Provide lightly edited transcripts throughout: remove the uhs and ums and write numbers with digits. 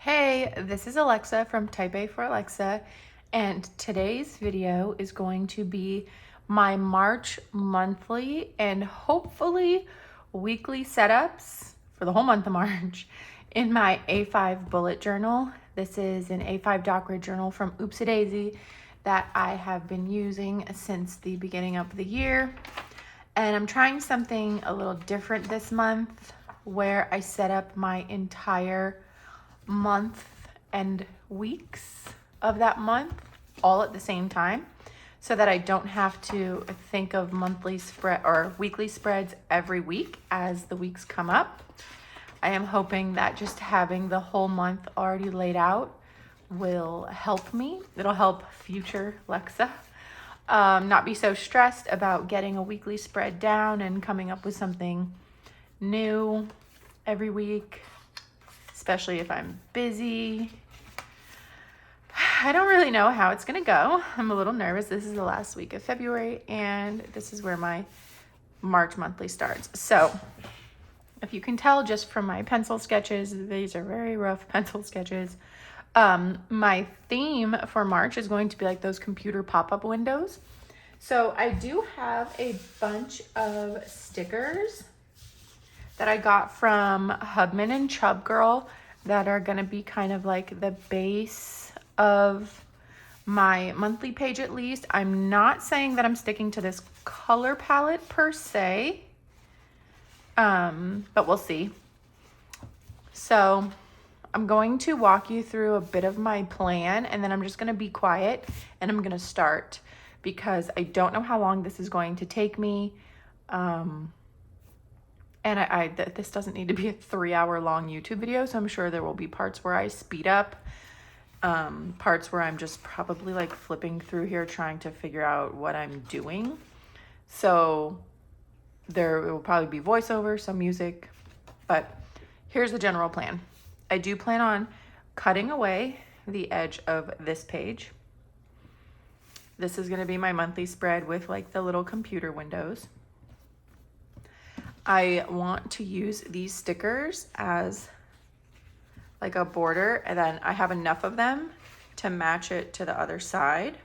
Hey, this is Alexa from Type A for Alexa, and today's video is going to be my March monthly and hopefully weekly setups for the whole month of March in my A5 bullet journal. This is an A5 doc grid journal from Oopsie Daisy that I have been using since the beginning of the year. And I'm trying something a little different this month where I set up my entire month and weeks of that month all at the same time so that I don't have to think of monthly spread or weekly spreads every week as the weeks come up. I am hoping that just having the whole month already laid out will help me. It'll help future Lexa not be so stressed about getting a weekly spread down and coming up with something new every week, especially if I'm busy. I don't really know how it's gonna go. I'm a little nervous. This is the last week of February and this is where my March monthly starts. So if you can tell just from my pencil sketches, these are very rough pencil sketches. My theme for March is going to be like those computer pop-up windows. So I do have a bunch of stickers that I got from Hubman and Chub Girl that are gonna be kind of like the base of my monthly page at least. I'm not saying that I'm sticking to this color palette per se, but we'll see. So I'm going to walk you through a bit of my plan and then I'm just gonna be quiet and I'm gonna start because I don't know how long this is going to take me. And this doesn't need to be a 3-hour long YouTube video, so I'm sure there will be parts where I speed up, parts where I'm just probably like flipping through here trying to figure out what I'm doing. So there will probably be voiceover, some music, but here's the general plan. I do plan on cutting away the edge of this page. This is gonna be my monthly spread with like the little computer windows. I want to use these stickers as like a border, and then I have enough of them to match it to the other side.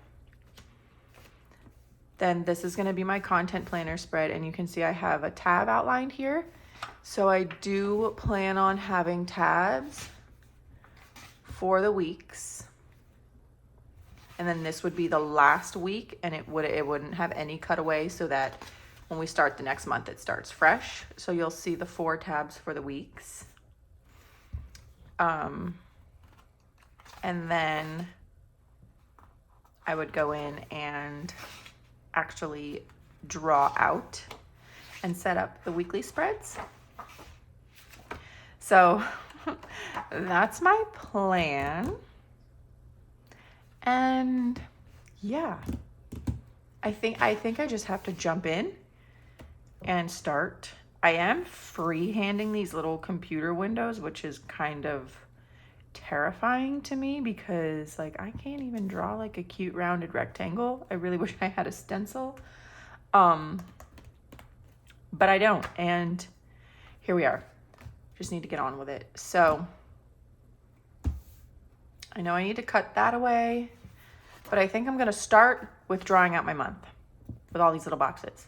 Then this is going to be my content planner spread, and you can see I have a tab outlined here. So I do plan on having tabs for the weeks. And then this would be the last week, and it wouldn't have any cutaway so that when we start the next month, it starts fresh. So you'll see the 4 tabs for the weeks. And then I would go in and actually draw out and set up the weekly spreads. So that's my plan. And yeah, I think I just have to jump in and start. I am freehanding these little computer windows, which is kind of terrifying to me because like I can't even draw like a cute rounded rectangle. I really wish I had a stencil. But I don't, and here we are. Just need to get on with it. So I know I need to cut that away, but I think I'm gonna start with drawing out my month with all these little boxes.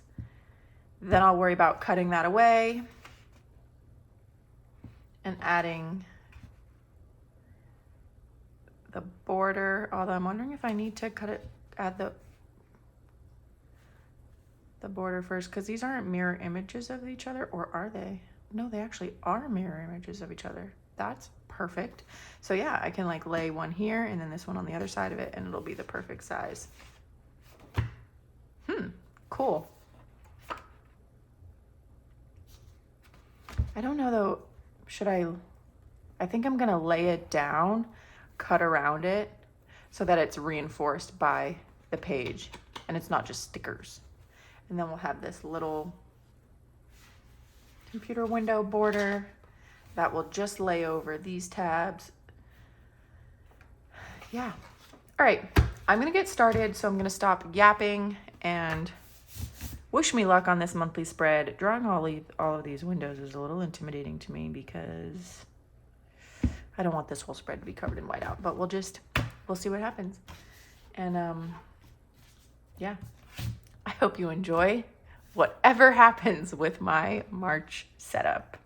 Then I'll worry about cutting that away and adding the border, although I'm wondering if I need to add the border first, because these aren't mirror images of each other, or are they? No, they actually are mirror images of each other. That's perfect. So yeah, I can like lay one here and then this one on the other side of it, and it'll be the perfect size. Cool. I don't know though, I think I'm gonna lay it down, cut around it so that it's reinforced by the page and it's not just stickers. And then we'll have this little computer window border that will just lay over these tabs. Yeah. All right, I'm gonna get started. So I'm gonna stop yapping and wish me luck on this monthly spread. Drawing all of these windows is a little intimidating to me because I don't want this whole spread to be covered in whiteout, but we'll see what happens. And yeah, I hope you enjoy whatever happens with my March setup.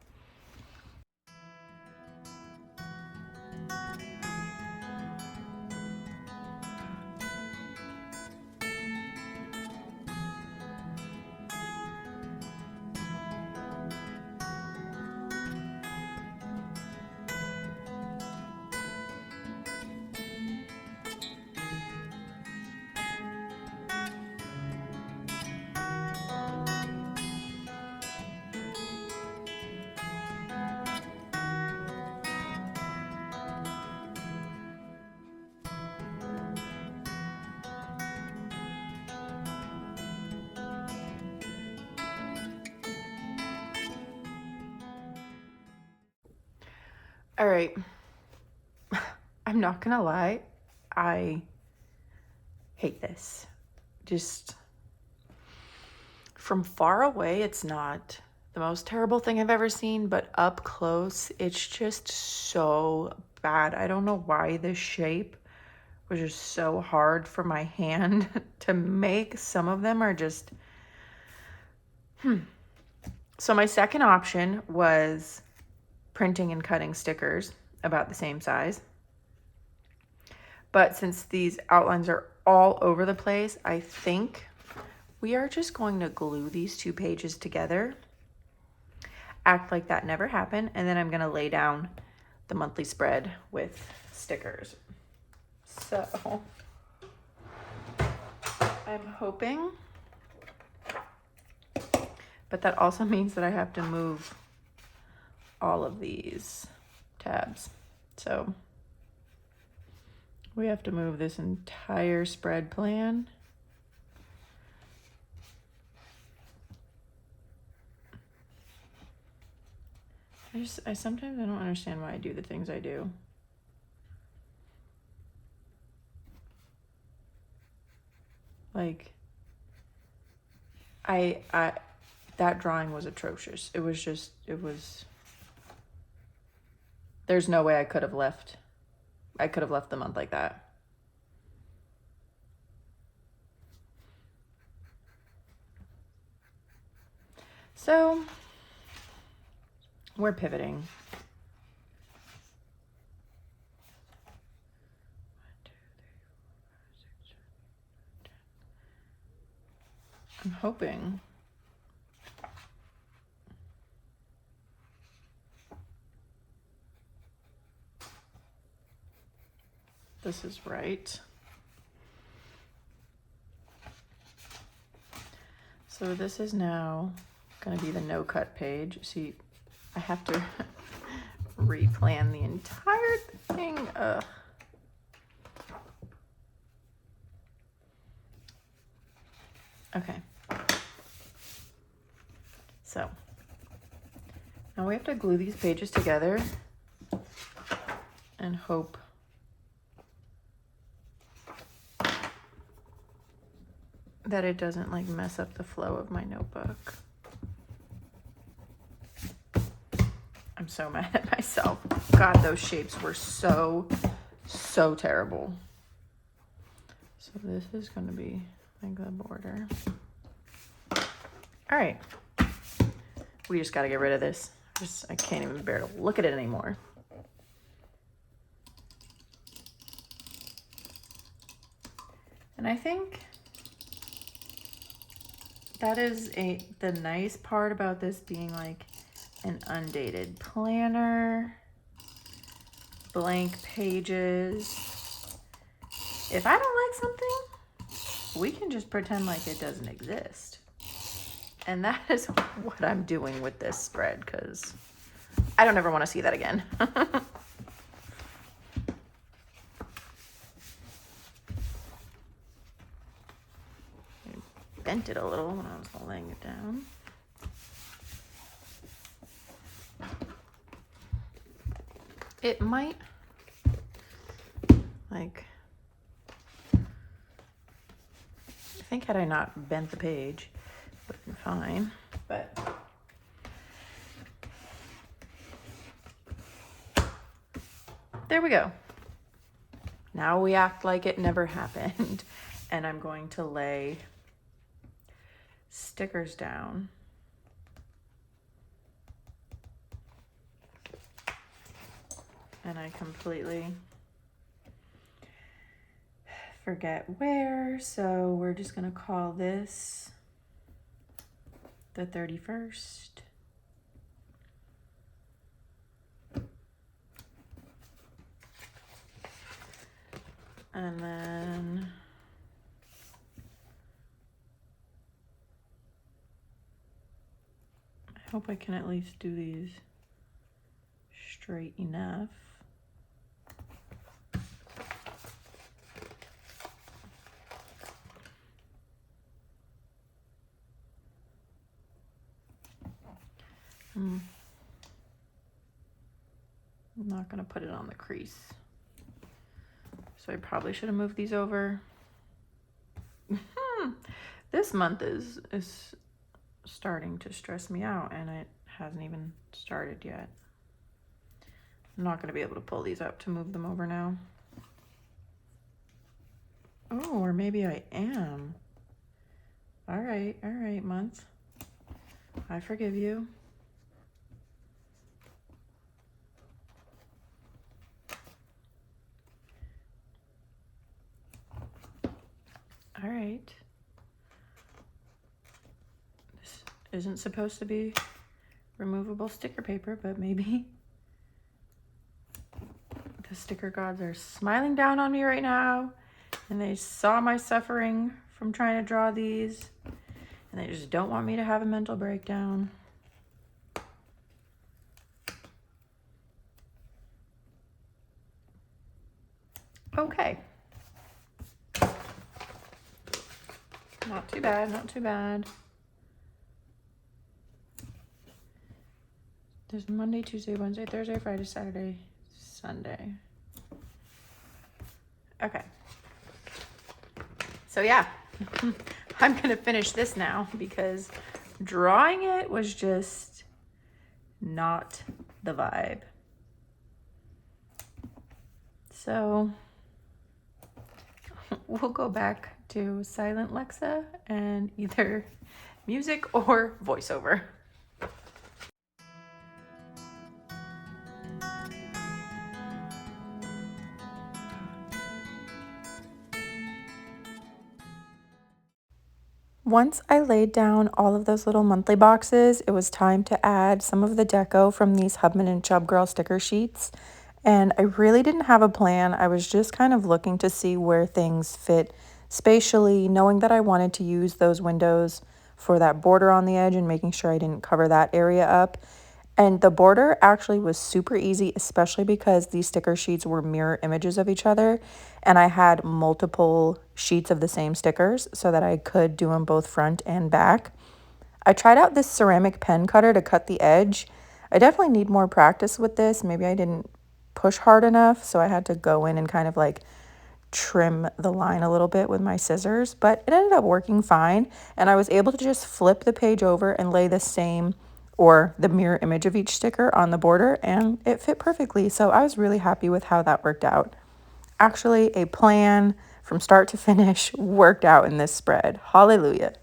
All right. I'm not gonna lie, I hate this. Just from far away, it's not the most terrible thing I've ever seen, but up close, it's just so bad. I don't know why this shape was just so hard for my hand to make. Some of them are just, So my second option was printing and cutting stickers about the same size. But since these outlines are all over the place, I think we are just going to glue these 2 pages together, act like that never happened, and then I'm going to lay down the monthly spread with stickers. So I'm hoping, but that also means that I have to move all of these tabs. So we have to move this entire spread plan. I sometimes I don't understand why I do the things I do. Like, that drawing was atrocious. It was, there's no way I could have left the month like that. So we're pivoting. I'm hoping this is right. So this is now going to be the no cut page. See, I have to replan the entire thing. Ugh. Okay. So now we have to glue these pages together and hope that it doesn't like mess up the flow of my notebook. I'm so mad at myself. God, those shapes were so terrible. So this is going to be like the border. All right. We just got to get rid of this. I can't even bear to look at it anymore. And I think that is the nice part about this being like an undated planner, blank pages. If I don't like something, we can just pretend like it doesn't exist. And that is what I'm doing with this spread, because I don't ever want to see that again. I bent it a little when I was laying it down. It might, like, I think had I not bent the page, it would have been fine, but there we go. Now we act like it never happened. And I'm going to lay stickers down. And I completely forget where, so we're just gonna call this the 31st. And then I hope I can at least do these straight enough. I'm not gonna put it on the crease. So I probably should have moved these over. This month is starting to stress me out, and it hasn't even started yet. I'm not gonna be able to pull these up to move them over now. Oh, or maybe I am. All right, month. I forgive you. All right. This isn't supposed to be removable sticker paper, but maybe the sticker gods are smiling down on me right now, and they saw my suffering from trying to draw these, and they just don't want me to have a mental breakdown. Okay. Not too bad, not too bad. There's Monday, Tuesday, Wednesday, Thursday, Friday, Saturday, Sunday. Okay. So yeah, I'm gonna finish this now because drawing it was just not the vibe. So we'll go back to silent Lexa and either music or voiceover. Once I laid down all of those little monthly boxes, it was time to add some of the deco from these Hubman and Chub Girl sticker sheets. And I really didn't have a plan. I was just kind of looking to see where things fit spatially, knowing that I wanted to use those windows for that border on the edge and making sure I didn't cover that area up. And the border actually was super easy, especially because these sticker sheets were mirror images of each other. And I had multiple sheets of the same stickers so that I could do them both front and back. I tried out this ceramic pen cutter to cut the edge. I definitely need more practice with this. Maybe I didn't push hard enough, so I had to go in and kind of like trim the line a little bit with my scissors, but it ended up working fine. And I was able to just flip the page over and lay the same or the mirror image of each sticker on the border, and it fit perfectly. So I was really happy with how that worked out. Actually, a plan from start to finish worked out in this spread. Hallelujah.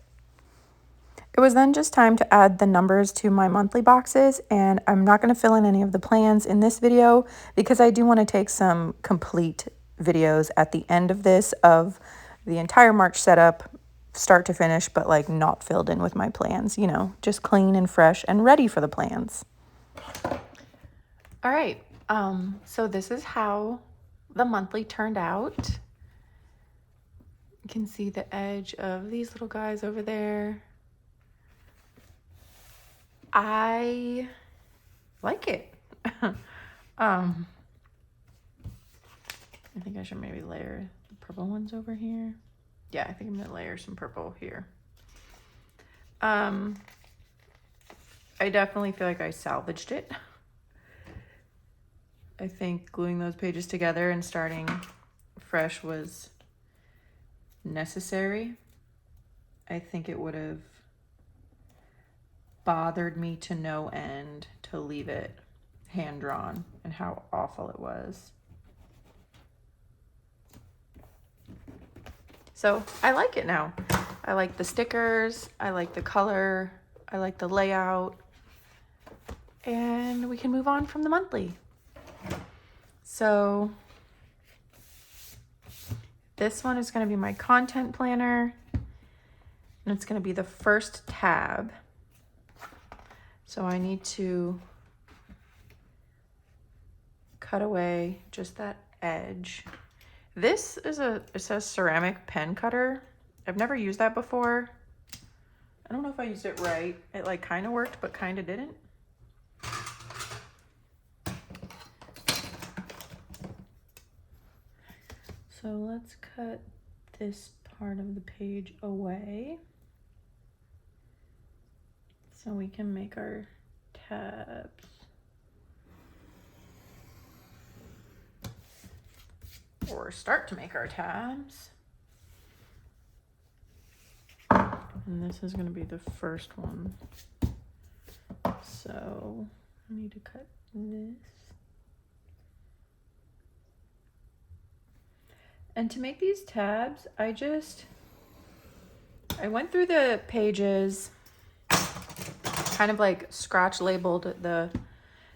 It was then just time to add the numbers to my monthly boxes, and I'm not going to fill in any of the plans in this video because I do want to take some complete videos at the end of this of the entire March setup, start to finish, but like not filled in with my plans, you know, just clean and fresh and ready for the plans. All right, so this is how the monthly turned out. You can see the edge of these little guys over there. I like it. I think I should maybe layer the purple ones over here. Yeah, I think I'm gonna layer some purple here. I definitely feel like I salvaged it. I think gluing those pages together and starting fresh was necessary. I think it would have bothered me to no end to leave it hand drawn and how awful it was. So I like it now. I like the stickers, I like the color, I like the layout, and we can move on from the monthly. So this one is going to be my content planner, and it's going to be the first tab. So I need to cut away just that edge. This is it says ceramic pen cutter. I've never used that before. I don't know if I used it right. It like kind of worked, but kind of didn't. So let's cut this part of the page away so we can make our tabs. Or start to make our tabs. And this is going to be the first one. So I need to cut this. And to make these tabs, I went through the pages, kind of like scratch labeled the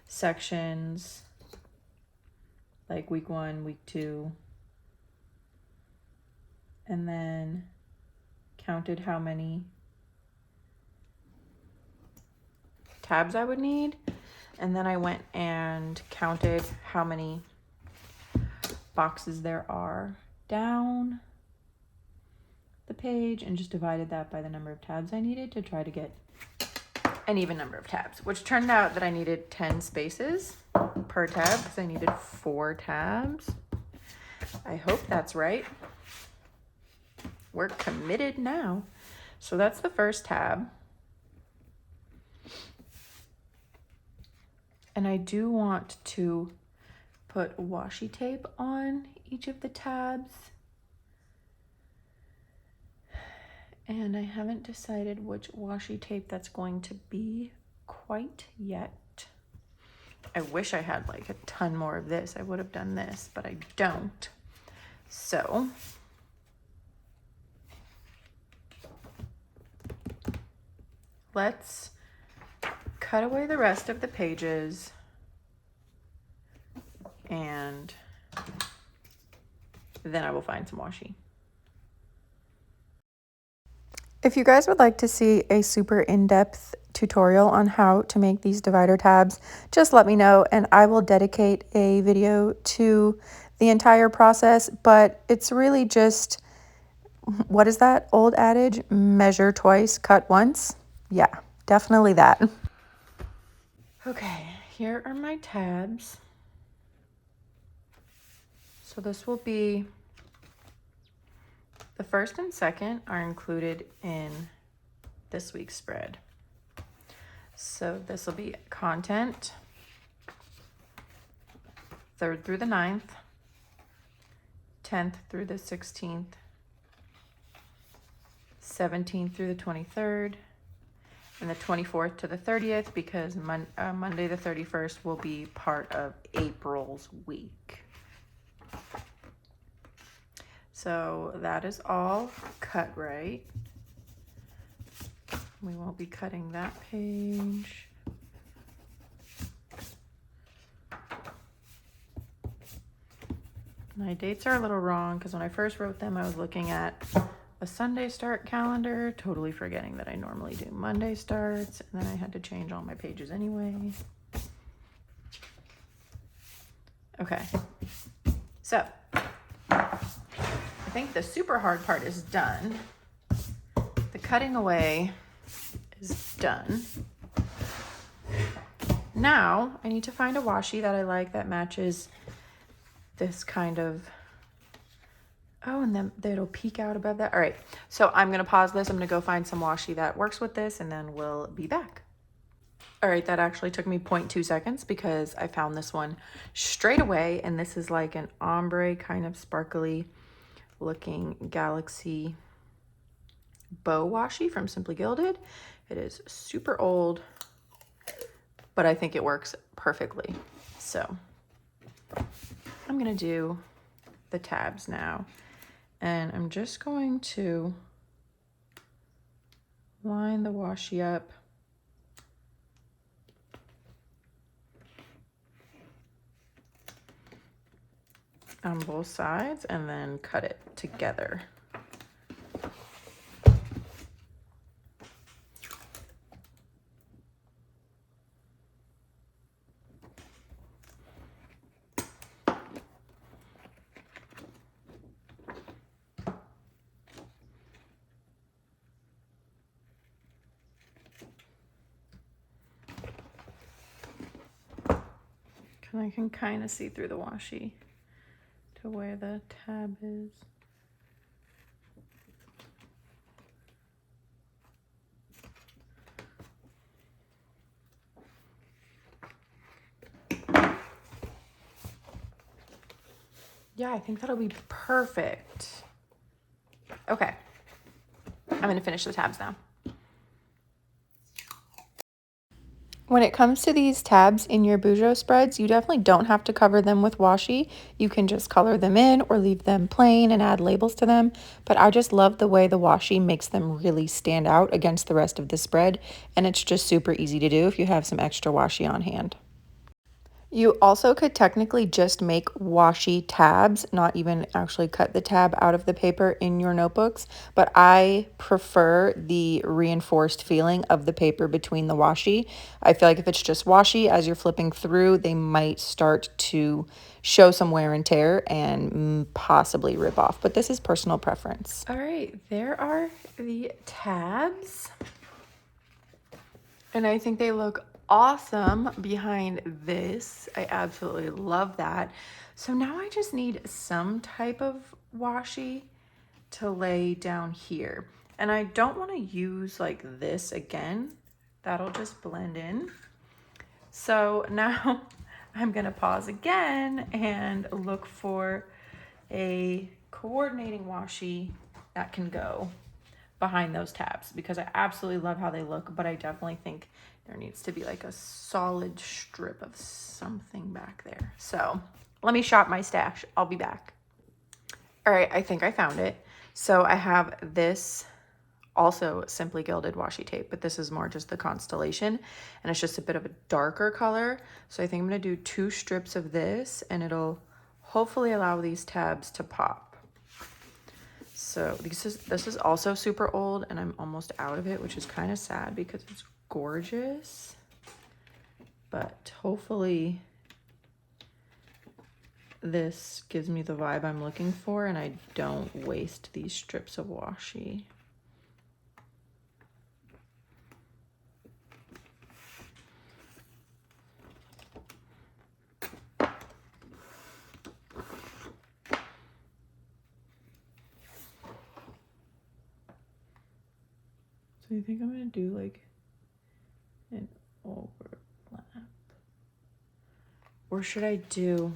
sections, like week 1, week 2, and then counted how many tabs I would need. And then I went and counted how many boxes there are down the page and just divided that by the number of tabs I needed to try to get an even number of tabs, which turned out that I needed 10 spaces per tab because I needed 4 tabs. I hope that's right. We're committed now. So that's the first tab. And I do want to put washi tape on each of the tabs. And I haven't decided which washi tape that's going to be quite yet. I wish I had like a ton more of this. I would have done this, but I don't. So let's cut away the rest of the pages and then I will find some washi. If you guys would like to see a super in-depth tutorial on how to make these divider tabs, just let me know and I will dedicate a video to the entire process. But it's really just, what is that old adage? Measure twice, cut once. Yeah, definitely that. Okay, here are my tabs. So this will be, the first and second are included in this week's spread. So this will be content, 3rd through the 9th, 10th through the 16th, 17th through the 23rd, and the 24th to the 30th, because Monday the 31st will be part of April's week. So that is all cut right. We won't be cutting that page. My dates are a little wrong because when I first wrote them, I was looking at a Sunday start calendar, totally forgetting that I normally do Monday starts, and then I had to change all my pages anyway. Okay, so I think the super hard part is done. The cutting away is done. Now I need to find a washi that I like that matches this kind of, oh, and then it'll peek out above that. All right, so I'm gonna pause this. I'm gonna go find some washi that works with this and then we'll be back. All right, that actually took me 0.2 seconds because I found this one straight away, and this is like an ombre kind of sparkly looking galaxy bow washi from Simply Gilded. It is super old, but I think it works perfectly. So I'm gonna do the tabs now. And I'm just going to line the washi up on both sides and then cut it together. And I can kind of see through the washi to where the tab is. Yeah, I think that'll be perfect. Okay, I'm gonna finish the tabs now. When it comes to these tabs in your Bujo spreads, you definitely don't have to cover them with washi. You can just color them in or leave them plain and add labels to them. But I just love the way the washi makes them really stand out against the rest of the spread. And it's just super easy to do if you have some extra washi on hand. You also could technically just make washi tabs, not even actually cut the tab out of the paper in your notebooks, but I prefer the reinforced feeling of the paper between the washi. I feel like if it's just washi, as you're flipping through, they might start to show some wear and tear and possibly rip off, but this is personal preference. All right, there are the tabs. And I think they look awesome behind this. I absolutely love that. So now I just need some type of washi to lay down here. And I don't want to use like this again. That'll just blend in. So now I'm going to pause again and look for a coordinating washi that can go behind those tabs, because I absolutely love how they look, but I definitely think there needs to be like a solid strip of something back there. So let me shop my stash. I'll be back. All right, I think I found it. So I have this also Simply Gilded washi tape, but this is more just the Constellation, and it's just a bit of a darker color. So I think I'm gonna do 2 strips of this, and it'll hopefully allow these tabs to pop. So this is also super old, and I'm almost out of it, which is kind of sad because it's gorgeous. But hopefully this gives me the vibe I'm looking for and I don't waste these strips of washi. So I think I'm gonna do like an overlap. Or should I do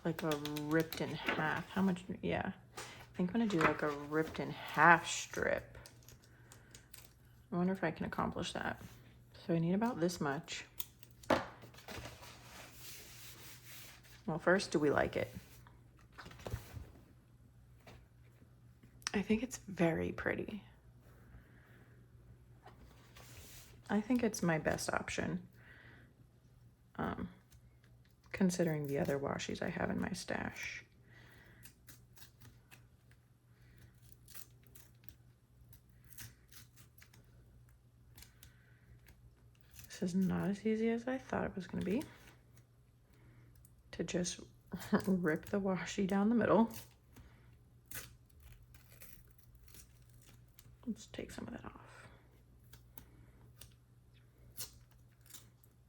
like a ripped in half? How much? Yeah, I think I'm gonna do like a ripped in half strip. I wonder if I can accomplish that. So I need about this much. Well, first, do we like it? I think it's very pretty. I think it's my best option, considering the other washies I have in my stash. This is not as easy as I thought it was going to be. To just rip the washi down the middle. Let's take some of that off.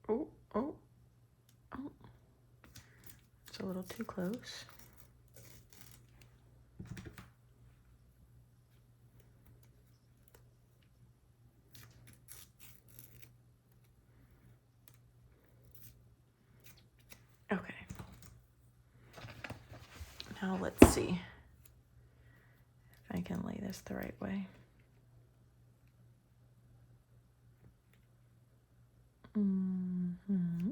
Oh, oh, oh. It's a little too close. Okay. Now let's see if I can lay this the right way. Mm-hmm.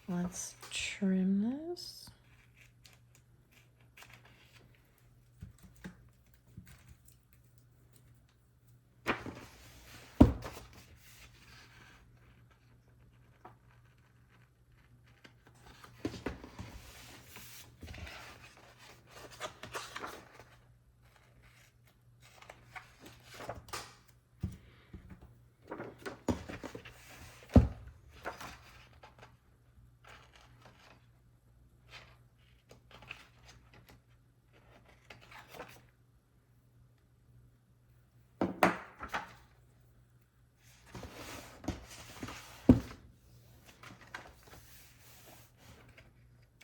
Let's trim this.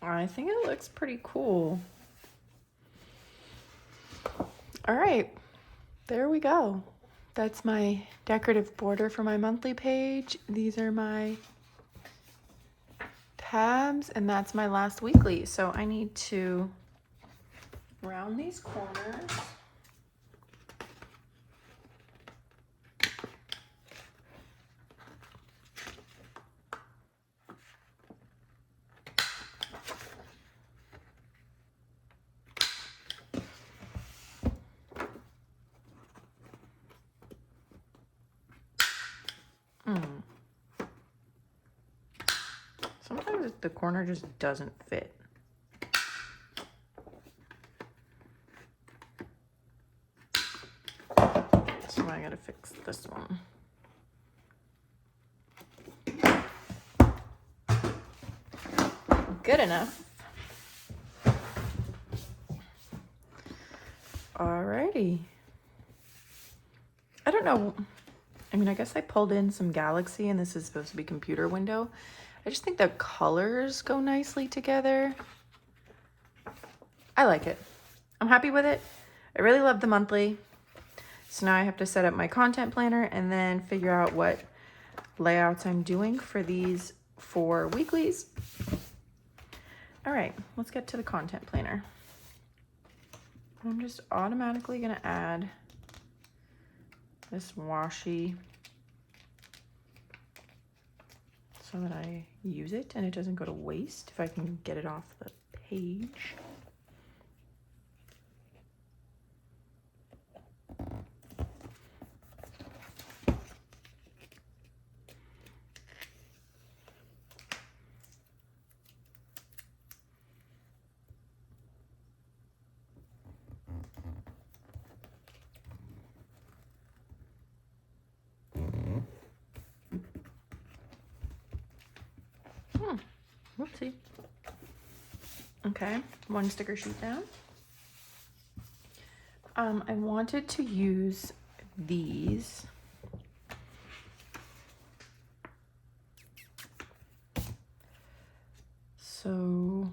I think it looks pretty cool. All right, there we go. That's my decorative border for my monthly page. These are my tabs, and that's my last weekly. So I need to round these corners. Sometimes the corner just doesn't fit. So I gotta fix this one. Good enough. Alrighty. I don't know. I mean, I guess I pulled in some Galaxy, and this is supposed to be computer window. I just think the colors go nicely together. I like it. I'm happy with it. I really love the monthly. So now I have to set up my content planner and then figure out what layouts I'm doing for these 4 weeklies. All right, let's get to the content planner. I'm just automatically gonna add this washi so that I use it and it doesn't go to waste if I can get it off the page. Whoopsie. Okay, 1 sticker sheet down. I wanted to use these. So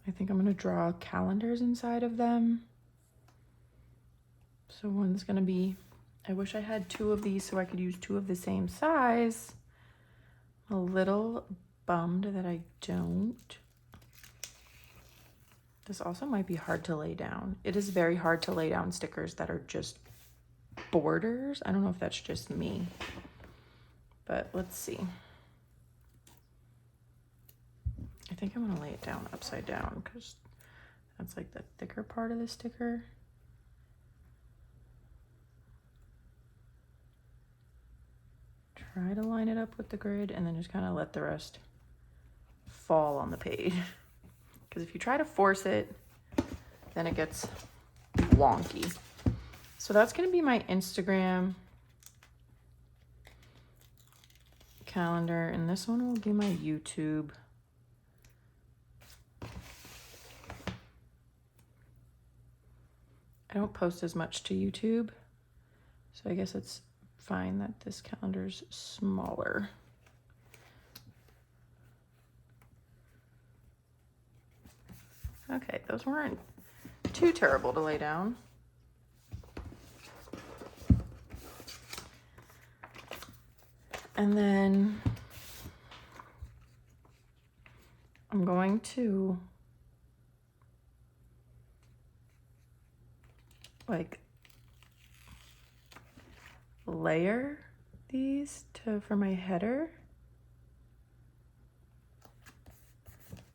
I think I'm gonna draw calendars inside of them. So one's gonna be, I wish I had 2 of these so I could use 2 of the same size. A little bummed that I don't. This also might be hard to lay down. It is very hard to lay down stickers that are just borders. I don't know if that's just me, but let's see. I think I'm gonna lay it down upside down because that's like the thicker part of the sticker. Try to line it up with the grid and then just kind of let the rest fall on the page. Because if you try to force it, then it gets wonky. So that's going to be my Instagram calendar, and this one will be my YouTube. I don't post as much to YouTube, so I guess it's fine that this calendar's smaller. Okay, those weren't too terrible to lay down. And then I'm going to like layer these for my header.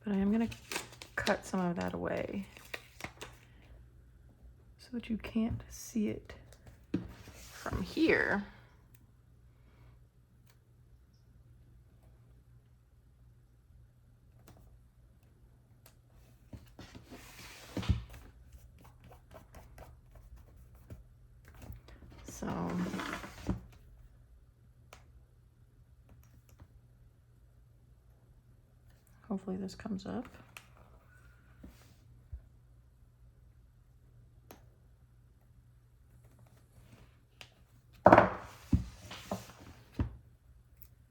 But I am gonna cut some of that away so that you can't see it from here. So hopefully this comes up.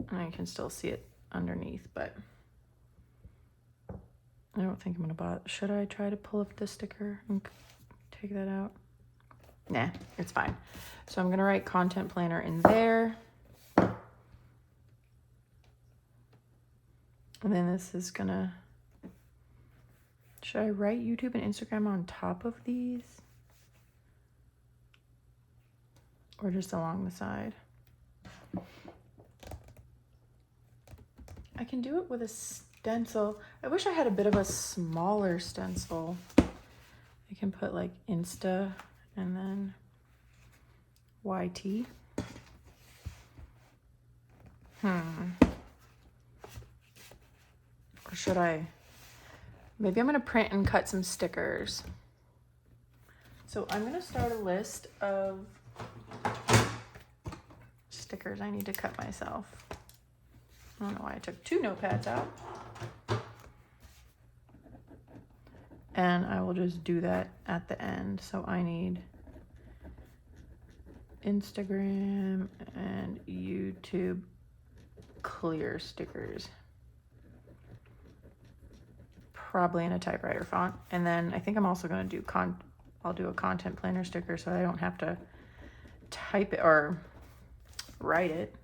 And I can still see it underneath, but I don't think I'm gonna bother. Should I try to pull up the sticker and take that out? Nah, it's fine. So I'm gonna write content planner in there. And then this is gonna, should I write YouTube and Instagram on top of these? Or just along the side? I can do it with a stencil. I wish I had a bit of a smaller stencil. I can put like Insta and then YT. Or should I? Maybe I'm gonna print and cut some stickers. So I'm gonna start a list of stickers I need to cut myself. I don't know why I took 2 notepads out. And I will just do that at the end. So I need Instagram and YouTube clear stickers. Probably in a typewriter font. And then I think I'm also gonna do I'll do a content planner sticker so I don't have to type it or write it.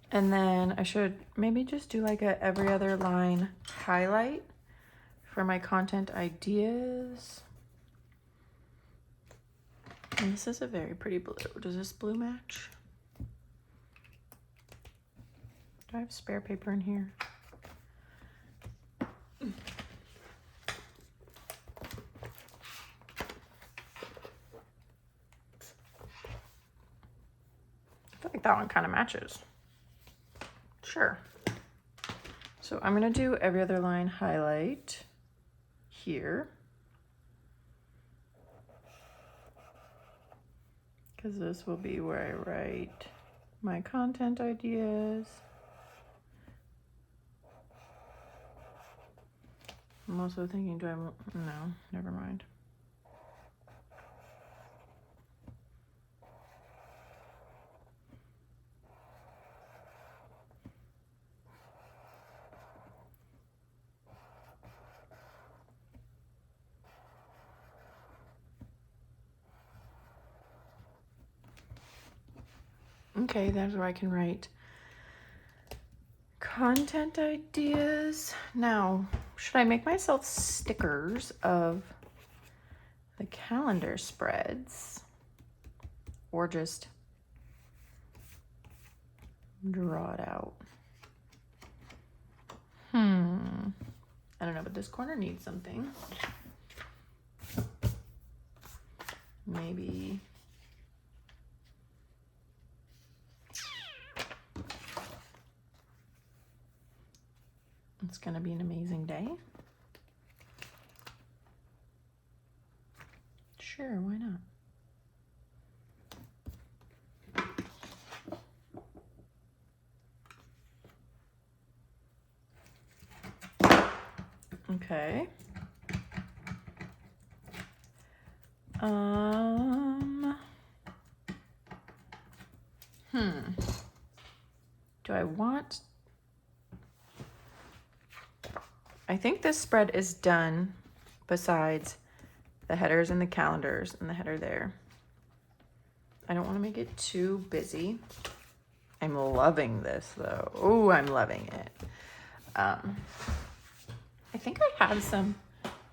And then I should maybe just do like a every other line highlight for my content ideas. And this is a very pretty blue. Does this blue match? Do I have spare paper in here? I feel like that one kind of matches. Sure. So I'm gonna do every other line highlight here. Because this will be where I write my content ideas. I'm also thinking, no, never mind. Okay, that's where I can write content ideas. Now, should I make myself stickers of the calendar spreads or just draw it out? I don't know, but this corner needs something. Maybe it's gonna be an amazing day. Sure, why not? Okay. Do I want... I think this spread is done besides the headers and the calendars and the header there. I don't want to make it too busy. I'm loving this though. Oh, I'm loving it. I think I have some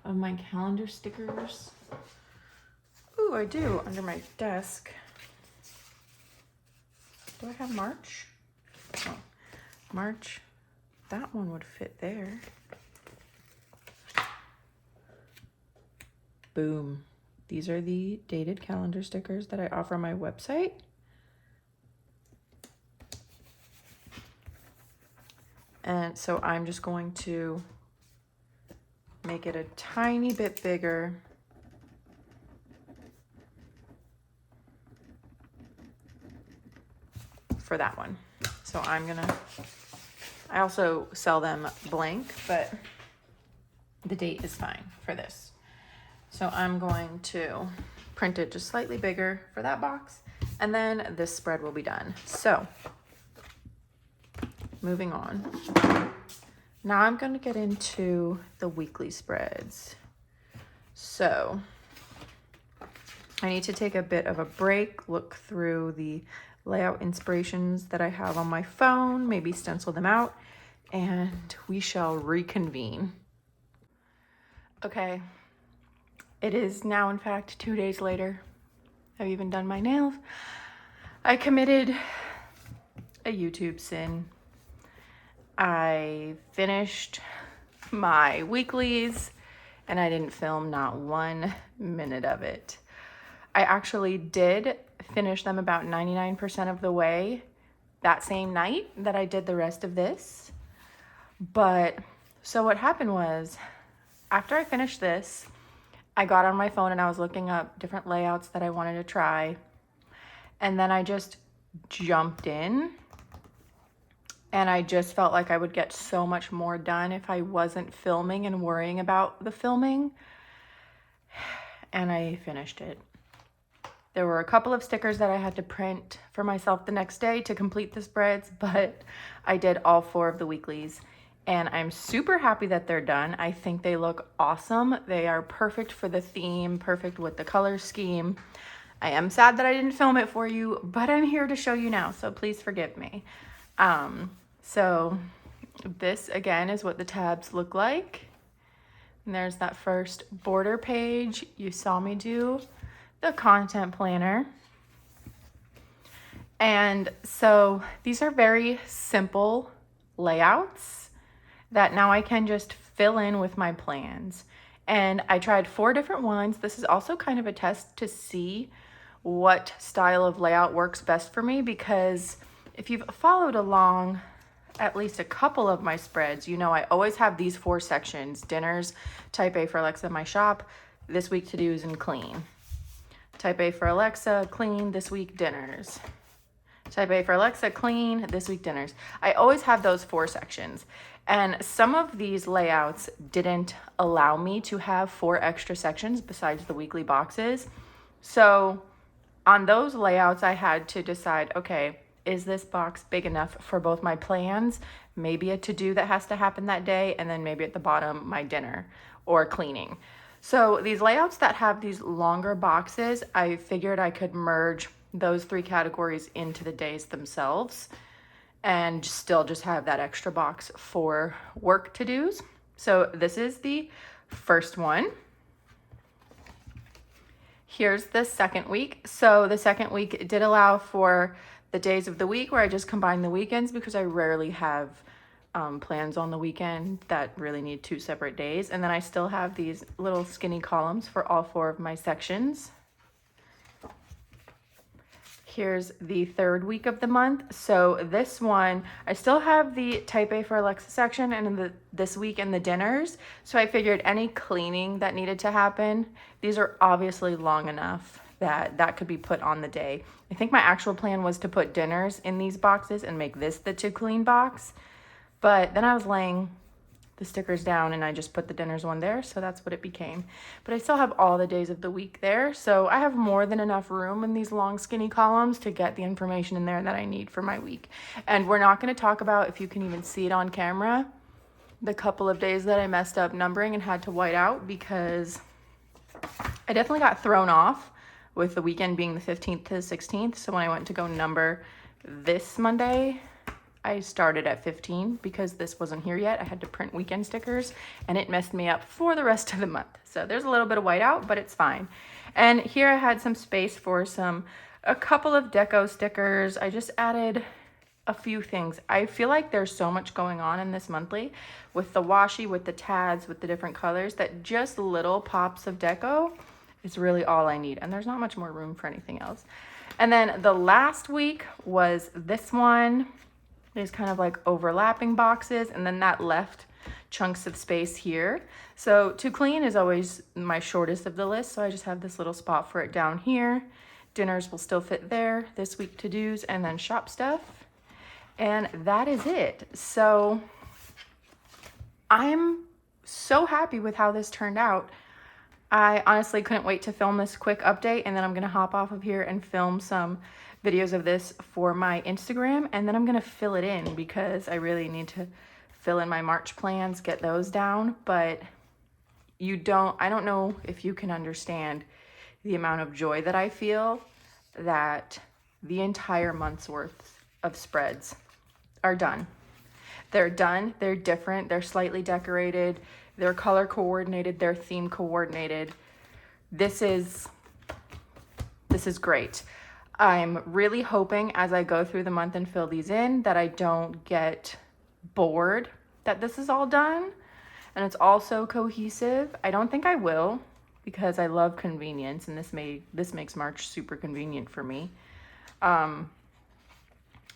of my calendar stickers I do under my desk. Do I have March? Oh, March. That one would fit there. Boom. These are the dated calendar stickers that I offer on my website. And so I'm just going to make it a tiny bit bigger. For that one. So I also sell them blank, but the date is fine for this. So I'm going to print it just slightly bigger for that box, and then this spread will be done. So moving on. Now I'm going to get into the weekly spreads. So I need to take a bit of a break, look through the layout inspirations that I have on my phone, maybe stencil them out, and we shall reconvene. Okay, it is now in fact 2 days later. I've even done my nails. I committed a YouTube sin. I finished my weeklies and I didn't film not 1 minute of it. I actually did finish them about 99% of the way that same night that I did the rest of this. But so what happened was, after I finished this, I got on my phone and I was looking up different layouts that I wanted to try. And then I just jumped in, and I just felt like I would get so much more done if I wasn't filming and worrying about the filming. And I finished it. There were a couple of stickers that I had to print for myself the next day to complete the spreads, but I did all 4 of the weeklies, and I'm super happy that they're done. I think they look awesome. They are perfect for the theme, perfect with the color scheme. I am sad that I didn't film it for you, but I'm here to show you now, so please forgive me. So this again is what the tabs look like. And there's that first border page. You saw me do the content planner. And so these are very simple layouts that now I can just fill in with my plans. And I tried 4 different ones. This is also kind of a test to see what style of layout works best for me, because if you've followed along at least a couple of my spreads, you know I always have these 4 sections: dinners, type A for Alexa, my shop, this week to-dos, and clean. Type A for Alexa, clean, this week dinners. Type A for Alexa, clean, this week dinners. I always have those 4 sections. And some of these layouts didn't allow me to have 4 extra sections besides the weekly boxes. So on those layouts, I had to decide, okay, is this box big enough for both my plans, maybe a to-do that has to happen that day, and then maybe at the bottom, my dinner or cleaning. So these layouts that have these longer boxes, I figured I could merge those 3 categories into the days themselves and still just have that extra box for work to-dos. So this is the first one. Here's the second week. So the second week did allow for the days of the week where I just combine the weekends, because I rarely have plans on the weekend that really need 2 separate days. And then I still have these little skinny columns for all 4 of my sections. Here's the third week of the month. So this one, I still have the type A for Alexa section and this week in the dinners. So I figured any cleaning that needed to happen, these are obviously long enough that could be put on the day. I think my actual plan was to put dinners in these boxes and make this the to clean box. But then I was laying the stickers down and I just put the dinners one there, so that's what it became. But I still have all the days of the week there, so I have more than enough room in these long skinny columns to get the information in there that I need for my week. And we're not going to talk about, if you can even see it on camera, the couple of days that I messed up numbering and had to white out, because I definitely got thrown off with the weekend being the 15th to the 16th. So when I went to go number this Monday, I started at 15 because this wasn't here yet. I had to print weekend stickers and it messed me up for the rest of the month. So there's a little bit of white out, but it's fine. And here I had some space for a couple of deco stickers. I just added a few things. I feel like there's so much going on in this monthly with the washi, with the tags, with the different colors, that just little pops of deco is really all I need. And there's not much more room for anything else. And then the last week was this one. There's kind of like overlapping boxes, and then that left chunks of space here. So to clean is always my shortest of the list. So I just have this little spot for it down here. Dinners will still fit there. This week to-dos, and then shop stuff. And that is it. So I'm so happy with how this turned out. I honestly couldn't wait to film this quick update, and then I'm gonna hop off of here and film some videos of this for my Instagram, and then I'm gonna fill it in because I really need to fill in my March plans, get those down. But I don't know if you can understand the amount of joy that I feel that the entire month's worth of spreads are done. They're done, they're different, they're slightly decorated, they're color coordinated, they're theme coordinated. This is great. I'm really hoping as I go through the month and fill these in that I don't get bored that this is all done and it's also cohesive. I don't think I will, because I love convenience, and this makes March super convenient for me. And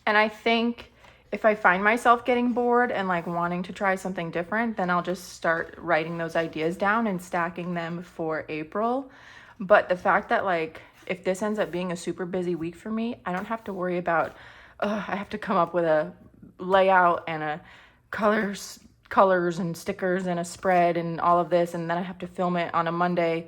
I think if I find myself getting bored and like wanting to try something different, then I'll just start writing those ideas down and stacking them for April. But the fact that like, if this ends up being a super busy week for me, I don't have to worry about, I have to come up with a layout and a colors and stickers and a spread and all of this, and then I have to film it on a Monday.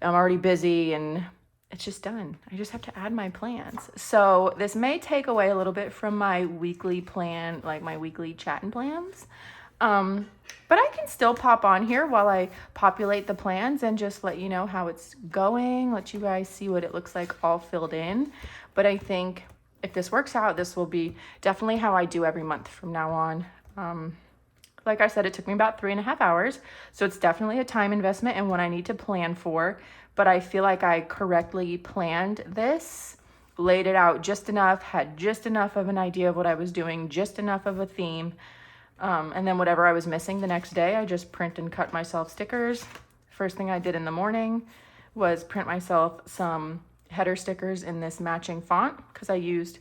I'm already busy and it's just done. I just have to add my plans. So this may take away a little bit from my weekly plan, like my weekly chatting plans. But I can still pop on here while I populate the plans and just let you know how it's going, let you guys see what it looks like all filled in. But I think if this works out, this will be definitely how I do every month from now on. Like I said, it took me about 3.5 hours. So it's definitely a time investment and what I need to plan for. But I feel like I correctly planned this, laid it out just enough, had just enough of an idea of what I was doing, just enough of a theme. And then whatever I was missing the next day, I just print and cut myself stickers. First thing I did in the morning was print myself some header stickers in this matching font, because I used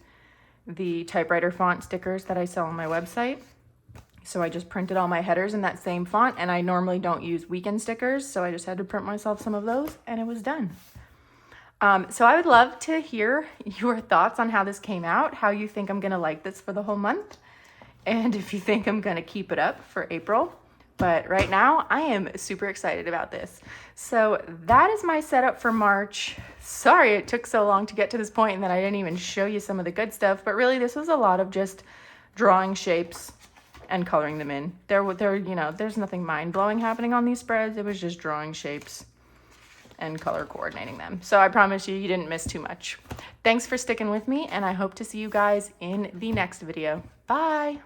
the typewriter font stickers that I sell on my website. So I just printed all my headers in that same font, and I normally don't use weekend stickers, so I just had to print myself some of those, and it was done. So I would love to hear your thoughts on how this came out, how you think I'm gonna like this for the whole month, and if you think I'm gonna keep it up for April. But right now, I am super excited about this. So that is my setup for March. Sorry it took so long to get to this point and that I didn't even show you some of the good stuff, but really this was a lot of just drawing shapes and coloring them in. There's nothing mind-blowing happening on these spreads. It was just drawing shapes and color coordinating them. So I promise you didn't miss too much. Thanks for sticking with me, and I hope to see you guys in the next video. Bye.